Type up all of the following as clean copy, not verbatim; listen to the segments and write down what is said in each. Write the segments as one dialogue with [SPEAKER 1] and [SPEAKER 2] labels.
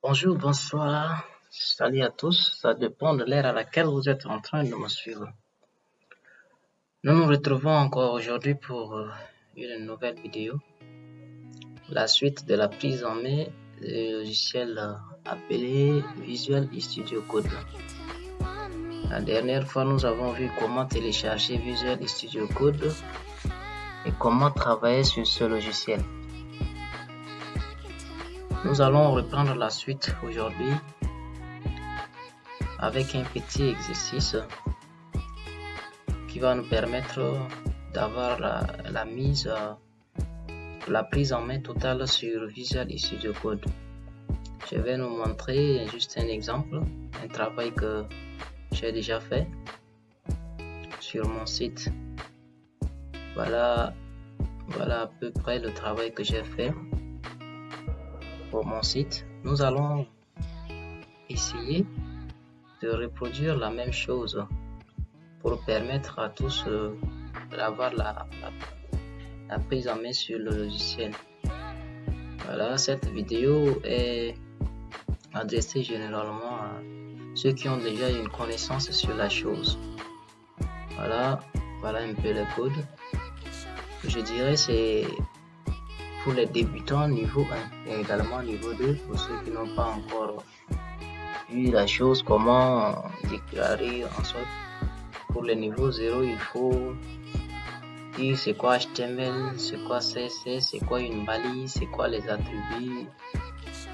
[SPEAKER 1] Bonjour, bonsoir, salut à tous, ça dépend de l'heure à laquelle vous êtes en train de me suivre. Nous nous retrouvons encore aujourd'hui pour une nouvelle vidéo, la suite de la prise en main du logiciel appelé Visual Studio Code. La dernière fois, nous avons vu comment télécharger Visual Studio Code et comment travailler sur ce logiciel. Nous allons reprendre la suite aujourd'hui avec un petit exercice qui va nous permettre d'avoir la prise en main totale sur Visual Studio Code. Je vais nous montrer juste un exemple, un travail que j'ai déjà fait sur mon site. Voilà à peu près le travail que j'ai fait pour mon site. Nous allons essayer de reproduire la même chose pour permettre à tous d'avoir la prise en main sur le logiciel. Voilà, cette vidéo est adressée généralement à ceux qui ont déjà une connaissance sur la chose. Voilà un peu le code. Je dirais c'est pour les débutants niveau 1 et également niveau 2 pour ceux qui n'ont pas encore vu la chose, comment déclarer en sorte. Pour le niveau 0, il faut dire c'est quoi HTML, c'est quoi CSS, c'est quoi une balise, c'est quoi les attributs,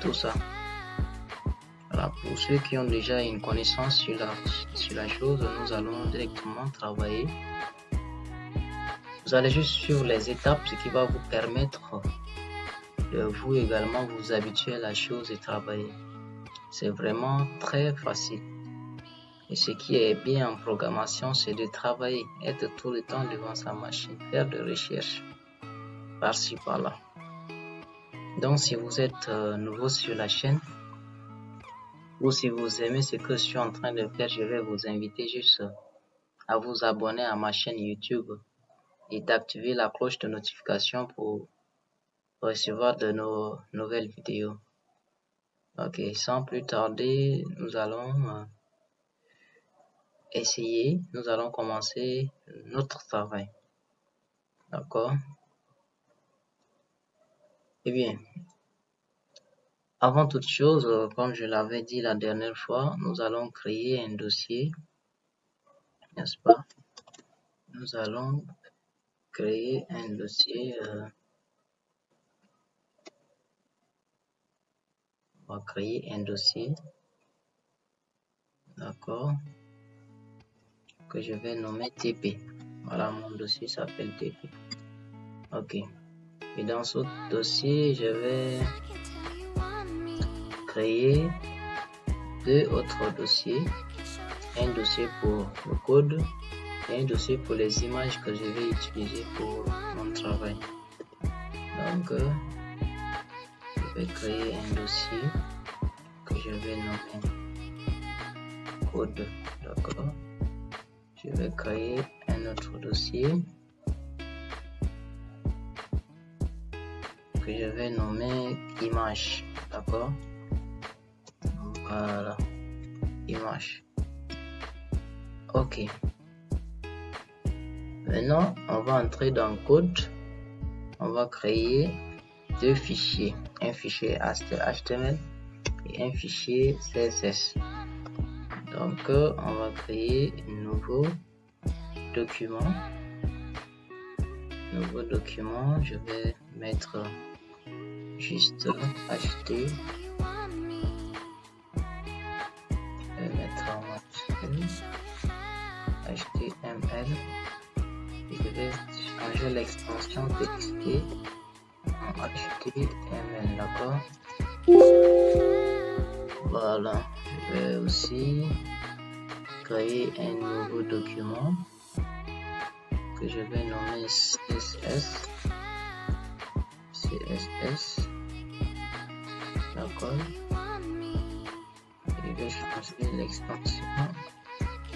[SPEAKER 1] tout ça. Voilà, pour ceux qui ont déjà une connaissance sur la chose, nous allons directement travailler. Vous allez juste suivre les étapes, ce qui va vous permettre de vous également vous habituer à la chose et travailler. C'est vraiment très facile. Et ce qui est bien en programmation, c'est de travailler, être tout le temps devant sa machine, faire des recherches par-ci, par-là. Donc, si vous êtes nouveau sur la chaîne, ou si vous aimez ce que je suis en train de faire, je vais vous inviter juste à vous abonner à ma chaîne YouTube et d'activer la cloche de notification pour recevoir de nos nouvelles vidéos. Ok, sans plus tarder, nous allons nous allons commencer notre travail. D'accord? Eh bien, avant toute chose, comme je l'avais dit la dernière fois, nous allons créer un dossier, n'est-ce pas? Nous allons créer un dossier, on va créer un dossier, d'accord, que je vais nommer TP. Voilà, mon dossier s'appelle TP. Ok. Et dans ce dossier, je vais créer deux autres dossiers. Un dossier pour le code et un dossier pour les images que je vais utiliser pour mon travail. Donc, je vais créer un dossier que je vais nommer code. D'accord. Je vais créer un autre dossier que je vais nommer image. D'accord. Voilà, image. Ok. Maintenant, on va entrer dans le code. On va créer deux fichiers. Un fichier HTML et un fichier CSS. Donc, on va créer un nouveau document. Je vais mettre juste HT. Je vais mettre en HTML. Et je vais changer l'extension TXT en HTML, d'accord? Voilà, je vais aussi créer un nouveau document que je vais nommer CSS, d'accord? Et je vais changer l'extension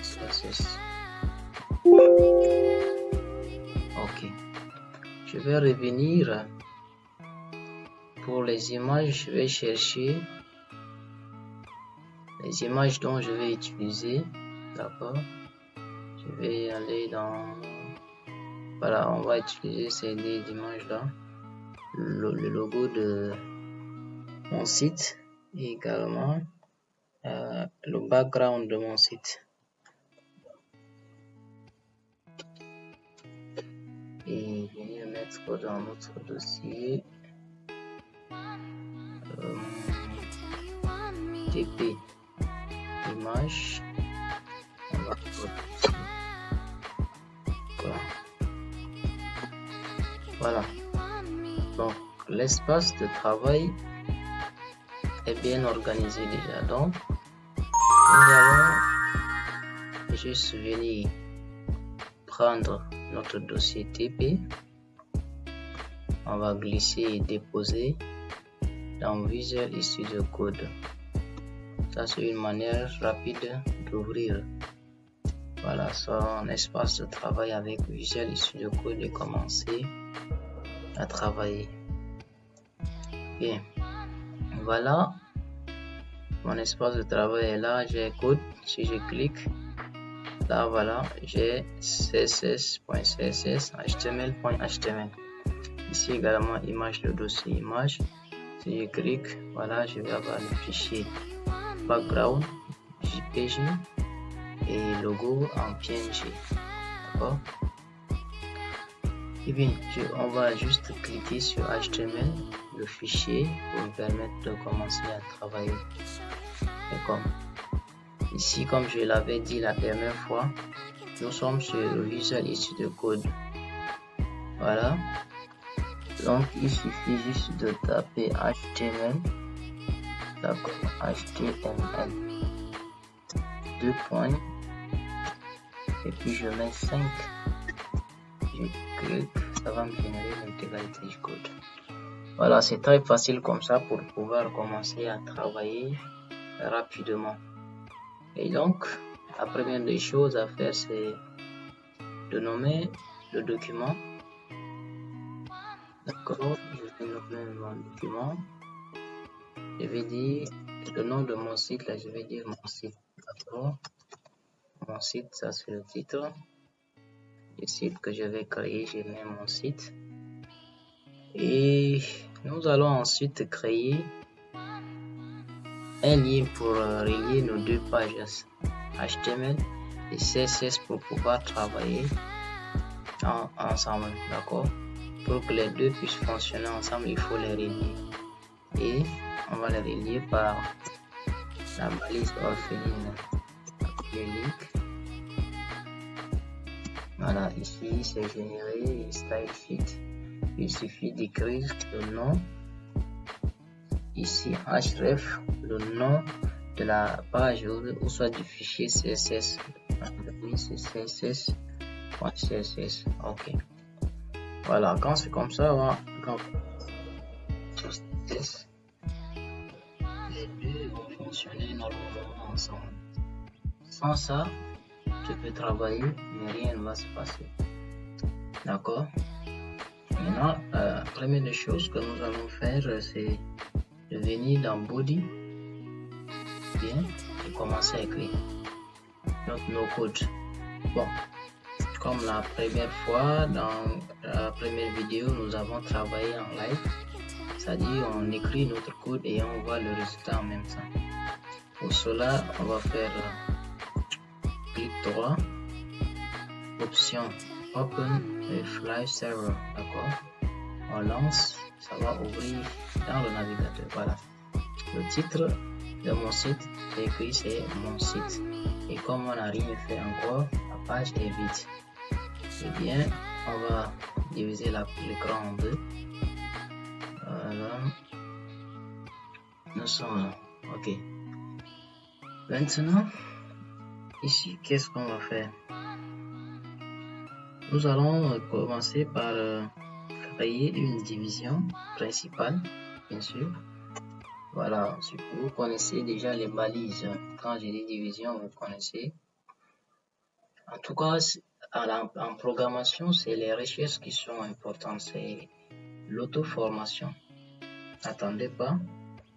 [SPEAKER 1] CSS. Ok, je vais revenir pour les images. Je vais chercher les images dont je vais utiliser, d'accord. Je vais aller dans, voilà, on va utiliser ces deux images là, le logo de mon site et également le background de mon site. Et je vais le mettre dans notre dossier TP image. On va voilà. Donc l'espace de travail est bien organisé déjà. Donc nous allons juste venir prendre notre dossier TP. On va glisser et déposer dans Visual Studio Code. Ça, c'est une manière rapide d'ouvrir, voilà, son espace de travail avec Visual Studio Code et commencer à travailler. Bien, voilà, mon espace de travail est là. J'ai code. Si je clique là, voilà, j'ai css.css, html.html. Ici également image, le dossier image. Si je clique, voilà, je vais avoir le fichier background JPG et logo en PNG. D'accord. Et bien, on va juste cliquer sur HTML, le fichier, pour me permettre de commencer à travailler. D'accord. Ici, comme je l'avais dit la dernière fois, nous sommes sur le Visual Studio Code. Voilà. Donc, il suffit juste de taper HTML. D'accord. HTML. 2 points. Et puis, je mets 5. Je clique. Ça va me générer l'intégralité du code. Voilà, c'est très facile comme ça pour pouvoir commencer à travailler rapidement. Et donc, la première des choses à faire, c'est de nommer le document. D'accord, je vais nommer mon document. Je vais dire le nom de mon site, là je vais dire mon site. D'accord, mon site, ça c'est le titre. Le site que je vais créer, je mets mon site. Et nous allons ensuite créer un lien pour relier nos deux pages HTML et CSS pour pouvoir travailler ensemble, d'accord. Pour que les deux puissent fonctionner ensemble, il faut les relier. Et on va les relier par la balise orpheline. Voilà, ici c'est généré style sheet. Il suffit d'écrire le nom. Ici href, le nom de la page ou soit du fichier CSS. C'est CSS.css. Ok. Voilà, quand c'est comme ça, on va les deux vont fonctionner normalement ensemble. Sans ça, tu peux travailler, mais rien ne va se passer. D'accord. Maintenant, la première des choses que nous allons faire, c'est de venir dans Body, bien, et commencer à écrire nos codes. Bon, comme la première fois, dans la première vidéo, nous avons travaillé en live, c'est-à-dire on écrit notre code et on voit le résultat en même temps. Pour cela, on va faire clic droit, option Open with Live Server, d'accord. On lance, ça va ouvrir dans le navigateur. Voilà, le titre de mon site, j'ai écrit c'est mon site. Et comme on n'a rien fait encore, la page est vide. Eh bien, on va diviser l'écran en deux. Voilà, nous sommes là. Ok. Maintenant, ici, qu'est-ce qu'on va faire? Nous allons commencer par créer une division principale, bien sûr. Voilà, vous connaissez déjà les balises. Quand j'ai dit division, vous connaissez. En tout cas, en programmation, c'est les recherches qui sont importantes. C'est l'auto-formation. N'attendez pas.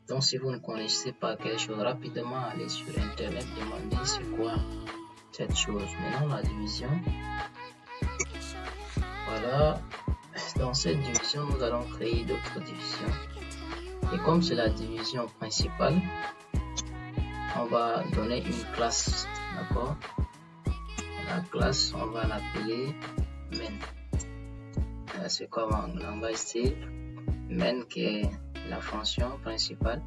[SPEAKER 1] Donc si vous ne connaissez pas quelque chose, rapidement allez sur internet, demandez c'est quoi cette chose. Maintenant la division, voilà. Dans cette division, nous allons créer d'autres divisions. Et comme c'est la division principale, on va donner une classe, d'accord? La classe, on va l'appeler main. C'est comme en langage C, main qui est la fonction principale.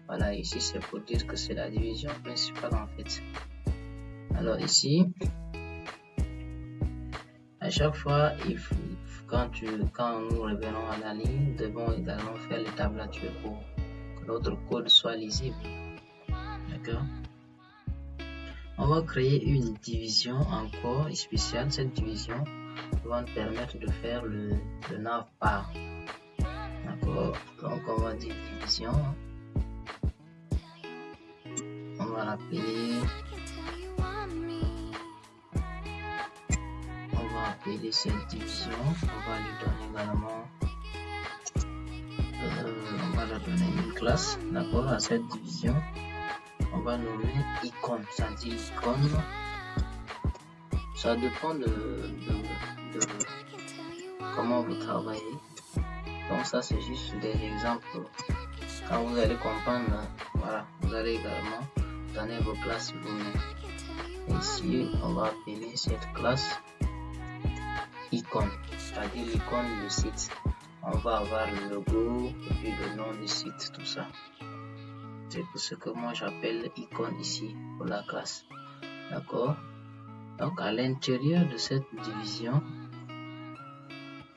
[SPEAKER 1] Voilà, ici c'est pour dire que c'est la division principale en fait. Alors ici, à chaque fois, quand nous revenons à la ligne, nous devons également faire les tablatures pour que notre code soit lisible. D'accord? On va créer une division encore spéciale. Cette division va nous permettre de faire le navbar. D'accord? Donc on va dire division. On va l'appeler. Appeler cette division, on va lui donner également on va lui donner une classe, d'accord, à cette division. On va nommer icône, ça dit icône, ça dépend de comment vous travaillez. Donc ça c'est juste des exemples. Quand vous allez comprendre, voilà, vous allez également donner vos classes vous-même. Ici on va appeler cette classe icône, c'est-à-dire l'icône du site. On va avoir le logo et puis le nom du site, tout ça. C'est pour ce que moi j'appelle icône ici pour la classe. D'accord? Donc à l'intérieur de cette division,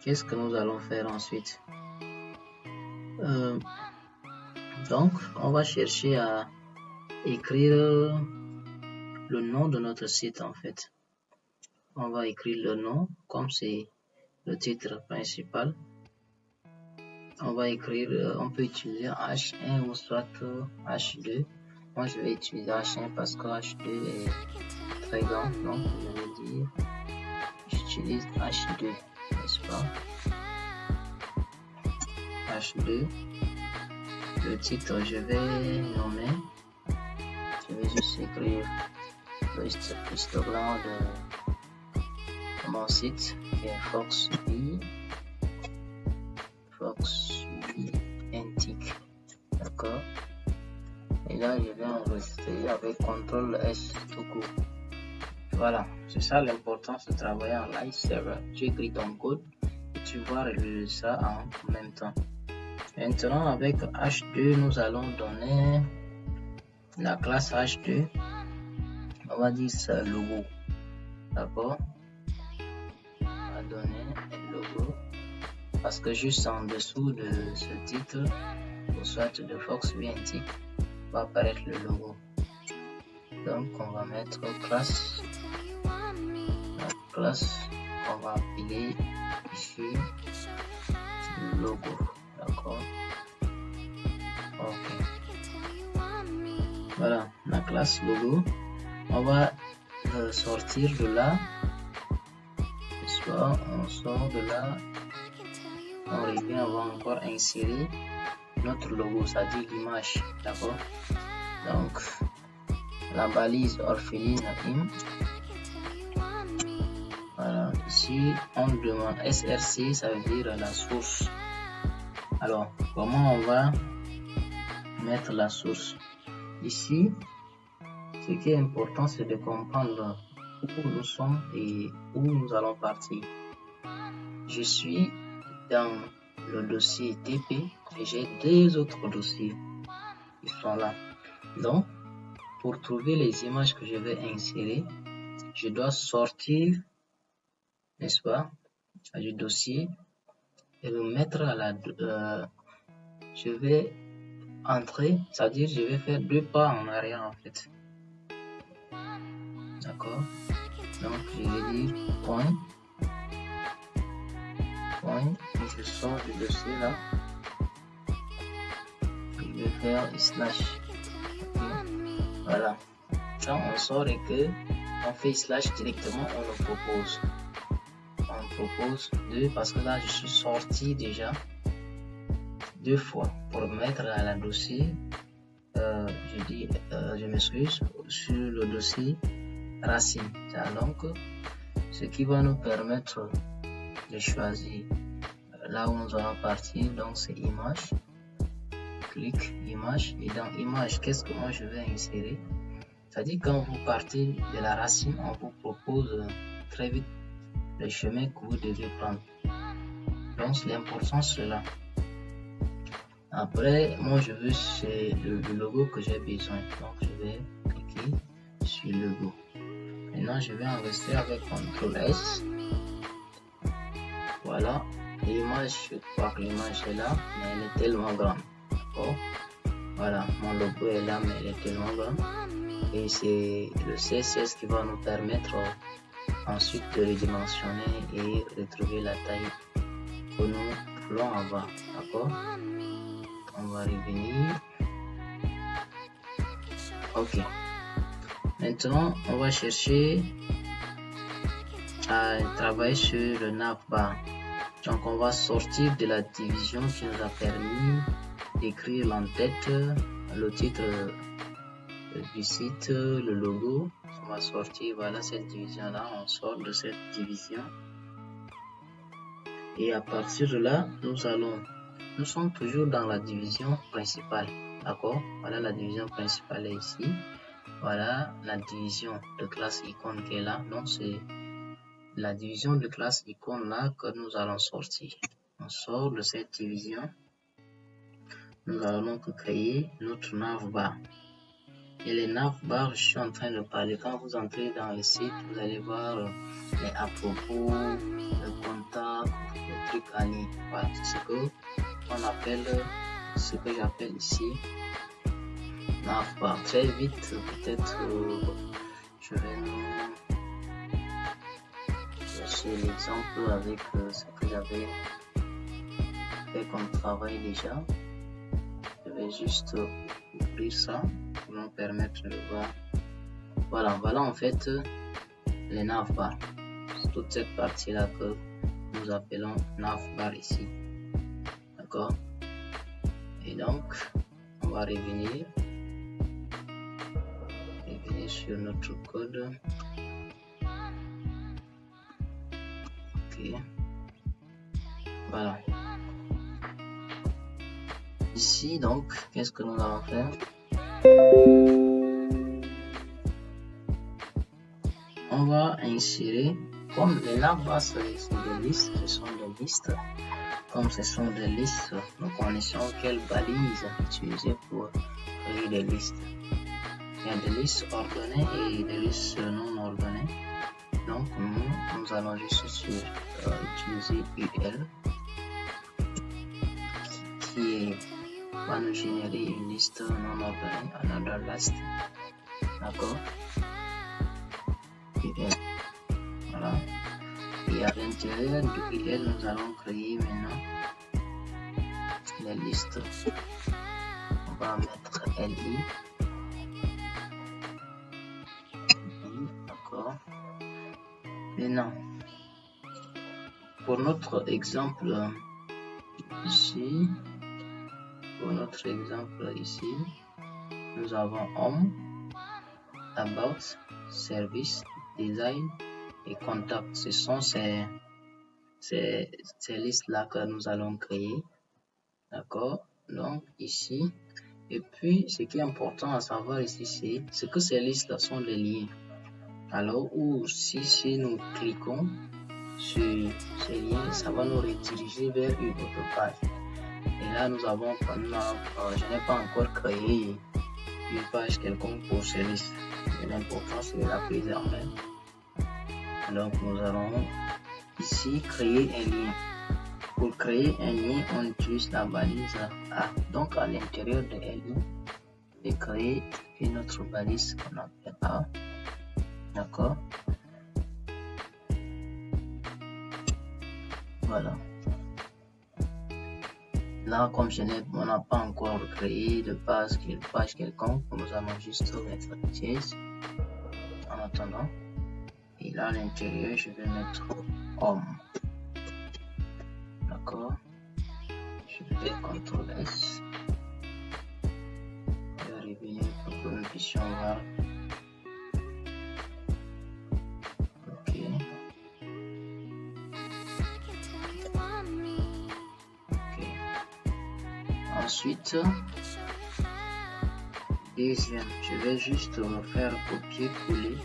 [SPEAKER 1] qu'est-ce que nous allons faire ensuite? Donc on va chercher à écrire le nom de notre site en fait. On va écrire le nom comme c'est le titre principal. On va écrire, on peut utiliser H1 ou soit H2. Moi je vais utiliser H1 parce que H2 est très grand, donc je vais dire j'utilise H2, n'est-ce pas? H2. Le titre je vais nommer, je vais juste écrire l'histogramme de mon site qui est FoxBee Antique, d'accord, et là je vais enregistrer avec CTRL S tout court. Voilà, c'est ça l'importance de travailler en live server. Tu écris ton code et tu vois ça en même temps. Maintenant avec H2 nous allons donner la classe H2, on va dire ça logo, d'accord, on va donner un logo parce que juste en dessous de ce titre ou soit de FoxBee Antique va apparaître le logo. Donc on va mettre classe, la classe on va appeler ici logo, d'accord. Ok, voilà la classe logo. On va sortir de là, soit on sort de là, on revient, on va encore insérer notre logo, c'est-à-dire l'image, d'accord. Donc la balise orpheline im, voilà, ici on demande src, ça veut dire la source. Alors comment on va mettre la source? Ici ce qui est important c'est de comprendre où nous sommes et où nous allons partir. Je suis dans le dossier TP et j'ai deux autres dossiers qui sont là. Donc pour trouver les images que je vais insérer, je dois sortir, n'est-ce pas, du dossier et le mettre à la je vais entrer, c'est-à-dire je vais faire deux pas en arrière en fait, d'accord. Donc je vais dire point, je sors du dossier là, je vais faire slash, okay. Voilà, quand on sort et que on fait slash directement, on le propose. On propose 2 parce que là je suis sorti déjà deux fois pour mettre à la dossier, je m'excuse, sur le dossier racine. Donc, ce qui va nous permettre de choisir là où nous allons partir. Donc, c'est image. Clique image, et dans image, qu'est-ce que moi je vais insérer? C'est-à-dire, quand vous partez de la racine, on vous propose très vite le chemin que vous devez prendre. Donc, c'est l'important cela. Après, moi je veux, c'est le logo que j'ai besoin. Donc, je vais cliquer sur le logo. Maintenant, je vais enregistrer avec CTRL S. Voilà. L'image, je crois que l'image est là, mais elle est tellement grande. D'accord? Voilà, mon logo est là, mais elle est tellement grande. Et c'est le CSS qui va nous permettre ensuite de redimensionner et retrouver la taille que nous voulons avoir. D'accord? On va revenir. Ok. Maintenant, on va chercher à travailler sur le navbar. Donc, on va sortir de la division qui nous a permis d'écrire l'entête, le titre du site, le logo. On va sortir, voilà cette division là, on sort de cette division. Et à partir de là, nous sommes toujours dans la division principale. D'accord? Voilà, la division principale est ici. Voilà la division de classe icône qui est là. Donc, c'est la division de classe icône là que nous allons sortir. On sort de cette division. Nous allons donc créer notre navbar. Et les navbars, je suis en train de parler. Quand vous entrez dans le site, vous allez voir les à propos, le contact, les trucs à lire. Voilà, c'est ce que on appelle, ce que j'appelle ici navbar. Très vite, peut-être, je vais chercher l'exemple avec ce que j'avais fait comme travail déjà. Je vais juste ouvrir ça pour nous permettre de voir. Voilà en fait les navbars. C'est toute cette partie là que nous appelons navbar ici. D'accord? Et donc, on va revenir sur notre code. Ok. Voilà. Ici, donc, qu'est-ce que nous allons faire? On va insérer, comme les navbars sont des listes, ce sont des listes. Comme ce sont des listes, nous connaissons quelle balise utiliser pour créer des listes. Il y a des listes ordonnées et des listes non ordonnées. Donc, nous allons juste utiliser UL qui va nous générer une liste non ordonnée, another list. D'accord? UL. Voilà. Et à l'intérieur de UL, nous allons créer maintenant les listes. On va mettre LI. D'accord. Maintenant, pour notre exemple ici, nous avons Home, About, Service, Design et Contact. Ce sont ces listes-là que nous allons créer. D'accord? Donc, ici. Et puis, ce qui est important à savoir ici, c'est que ces listes sont des liens. Alors, si nous cliquons sur ces liens, ça va nous rediriger vers une autre page. Et là, je n'ai pas encore créé une page quelconque pour ces listes. L'important, c'est de la préserver. Donc, nous allons ici créer un lien. Pour créer un lien, on utilise la balise A. Donc, à l'intérieur de LI, je vais créer une autre balise qu'on appelle A. D'accord? Voilà. Là, comme on n'a pas encore créé de page quelconque, nous allons juste mettre dièse en attendant. Et là, à l'intérieur, je vais mettre Home. D'accord? Je fais CTRL CSS. Je vais revenir pour que nous puissions voir. Ok. Ensuite, deuxième, je vais juste me faire copier-coller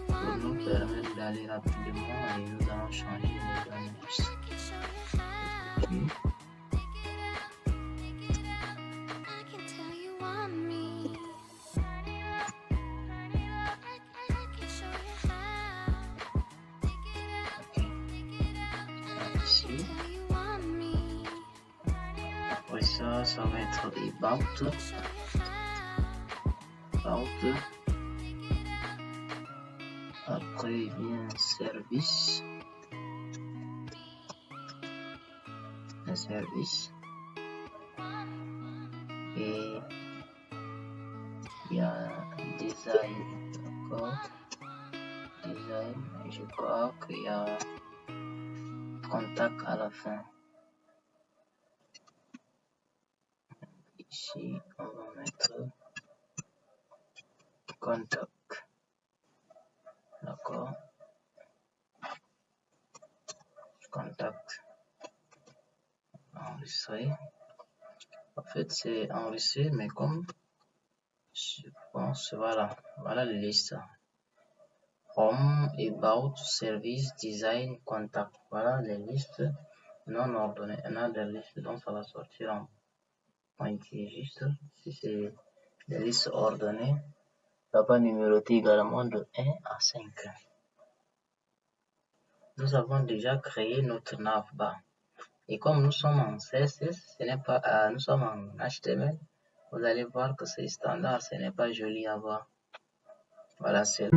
[SPEAKER 1] pour nous permettre d'aller rapidement et nous allons changer les annonces. Okay. Ici. Après ça, ça va être about. Après vient service. Un service. Et il y a design, d'accord. Design, je crois qu'il y a contact à la fin. Ici, on va mettre contact. D'accord. Contact. Enregistrer. En fait, c'est enregistré, mais comme je pense, voilà les listes. Home, about, service, design, contact. Voilà les listes non ordonnées. On a des listes dont ça va sortir en pointillé juste. Si c'est des listes ordonnées, ça va numéroter également de 1 à 5. Nous avons déjà créé notre navbar. Et comme nous sommes en CSS, ce n'est pas, nous sommes en HTML, vous allez voir que c'est standard, ce n'est pas joli à voir. Voilà, c'est